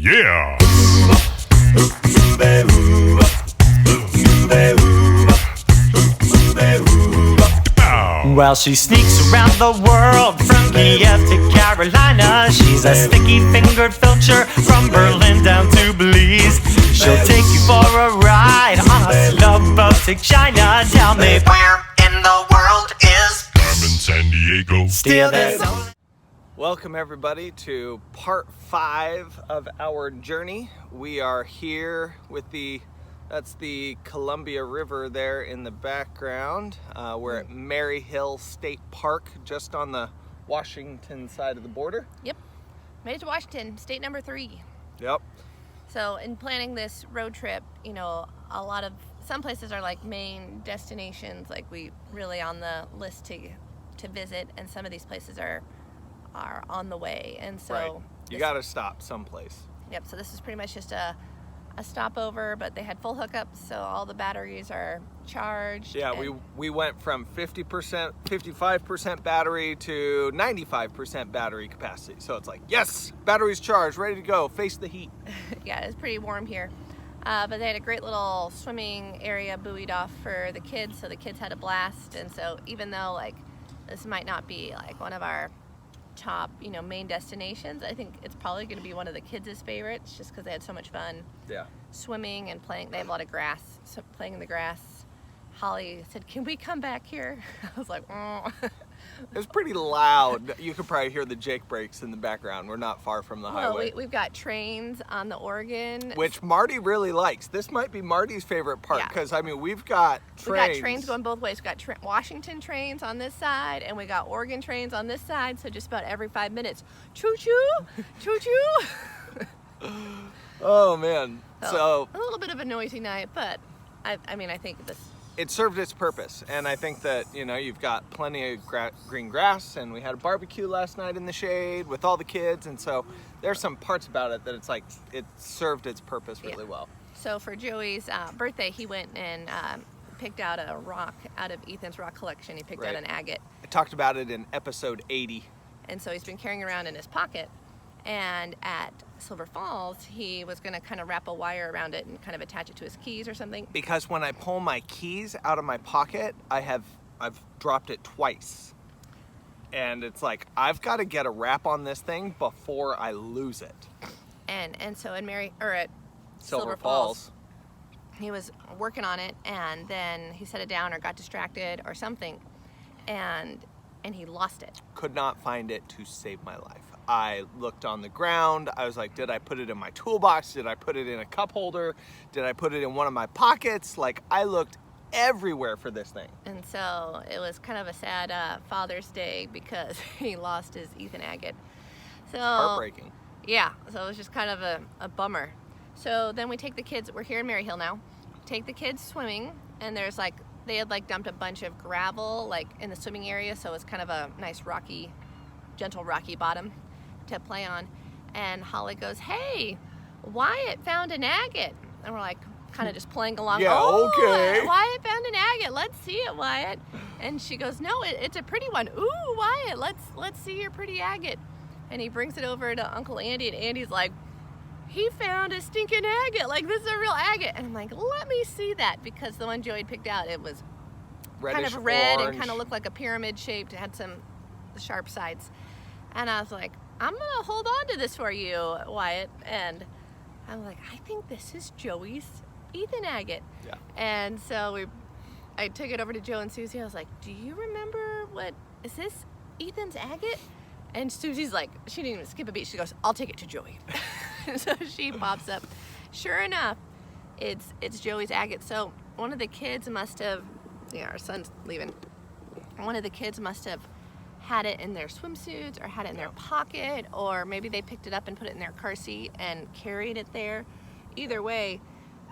Yeah! Well, she sneaks around the world from Kiev to Carolina. She's a sticky-fingered filcher from Berlin down to Belize. She'll take you for a ride on a slow boat to China. Tell me, where in the world is Carmen San Diego. still there's only... Welcome everybody to part 5 of our journey. We are here with that's the Columbia River there in the background. We're at Maryhill State Park, just on the Washington side of the border. Yep, made it to Washington, state number 3. Yep. So in planning this road trip, you know, some places are like main destinations, like we really on the list to visit, and some of these places are on the way, and so right. You got to stop someplace. Yep. So this is pretty much just a stopover, but they had full hookups, so all the batteries are charged. Yeah, we went from 55% battery to 95% battery capacity. So it's like, yes, battery's charged, ready to go, face the heat. Yeah, it's pretty warm here. But they had a great little swimming area buoyed off for the kids, so the kids had a blast. And so even though like this might not be like one of our top, you know, main destinations, I think it's probably going to be one of the kids' favorites, just because they had so much fun. Yeah. Swimming and playing. They have a lot of grass, so playing in the grass. Holly said, "Can we come back here?" I was like, "Oh." It was pretty loud. You could probably hear the Jake brakes in the background. We're not far from the highway. We've got trains on the Oregon, which Marty really likes. This might be Marty's favorite part, Yeah. because I mean we've got trains. We've got trains going both ways. We've got Washington trains on this side, and we got Oregon trains on this side. So just about every 5 minutes, choo choo, choo choo. Oh man! So a little bit of a noisy night, but I mean I think this. It served its purpose, and I think that, you know, you've got plenty of green grass, and we had a barbecue last night in the shade with all the kids, and so there's some parts about it that it's like it served its purpose really well. So for Joey's birthday, he went and picked out a rock out of Ethan's rock collection. He picked out an agate. I talked about it in episode 80. And so he's been carrying around in his pocket, and at Silver Falls, he was going to kind of wrap a wire around it and kind of attach it to his keys or something. Because when I pull my keys out of my pocket, I've dropped it twice. And it's like, I've got to get a wrap on this thing before I lose it. And so at Silver Falls, he was working on it, and then he set it down or got distracted or something, and he lost it. Could not find it to save my life. I looked on the ground. I was like, did I put it in my toolbox? Did I put it in a cup holder? Did I put it in one of my pockets? Like, I looked everywhere for this thing. And so it was kind of a sad Father's Day because he lost his Ethan agate. So Heartbreaking. Yeah, so it was just kind of a bummer. So then we take the kids, we're here in Maryhill now, take the kids swimming, and there's like, they had like dumped a bunch of gravel like in the swimming area, so it was kind of a nice rocky, gentle rocky bottom to play on. And Holly goes, "Hey, Wyatt found an agate." And we're like kind of just playing along. Yeah, okay. Wyatt found an agate. Let's see it, Wyatt. And she goes, "No, it's a pretty one. Ooh, Wyatt, let's see your pretty agate." And he brings it over to Uncle Andy, and Andy's like, "He found a stinking agate. Like, this is a real agate." And I'm like, "Let me see that," because the one Joey picked out, it was Reddish, kind of red orange. and kind of looked like a pyramid shaped. It had some sharp sides. And I was like, "I'm gonna hold on to this for you, Wyatt." And I'm like, "I think this is Joey's Ethan agate." Yeah. And so I took it over to Joe and Susie. I was like, "Do you remember is this Ethan's agate?" And Susie's like, she didn't even skip a beat. She goes, "I'll take it to Joey." So she pops up. Sure enough, it's Joey's agate. So one of the kids must have, our son's leaving. One of the kids must have had it in their swimsuits or had it in their pocket, or maybe they picked it up and put it in their car seat and carried it there. Either way,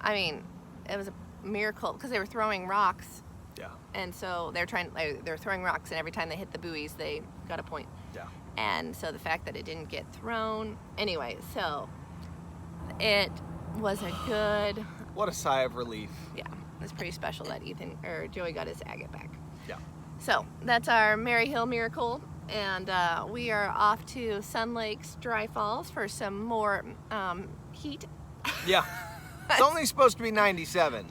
I mean, it was a miracle because they were throwing rocks. Yeah. And so they're throwing rocks, and every time they hit the buoys, they got a point. Yeah. And so the fact that it didn't get thrown, anyway, so it was a good. What a sigh of relief. Yeah, it was pretty special that Joey got his agate back. Yeah. So that's our Maryhill miracle, and we are off to Sun Lakes Dry Falls for some more heat. Yeah. It's only supposed to be 97.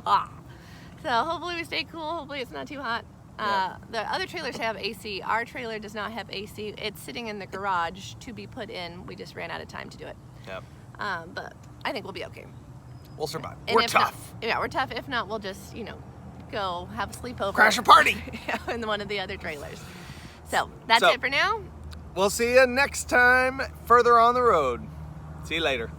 So hopefully we stay cool. Hopefully it's not too hot. The other trailers have AC. Our trailer does not have AC. It's sitting in the garage to be put in. We just ran out of time to do it. Yep. But I think we'll be okay. We'll survive. And We're if tough. Not, yeah, we're tough. If not, we'll just, go have a sleepover. Crash a party. In one of the other trailers. So that's it for now. We'll see you next time further on the road. See you later.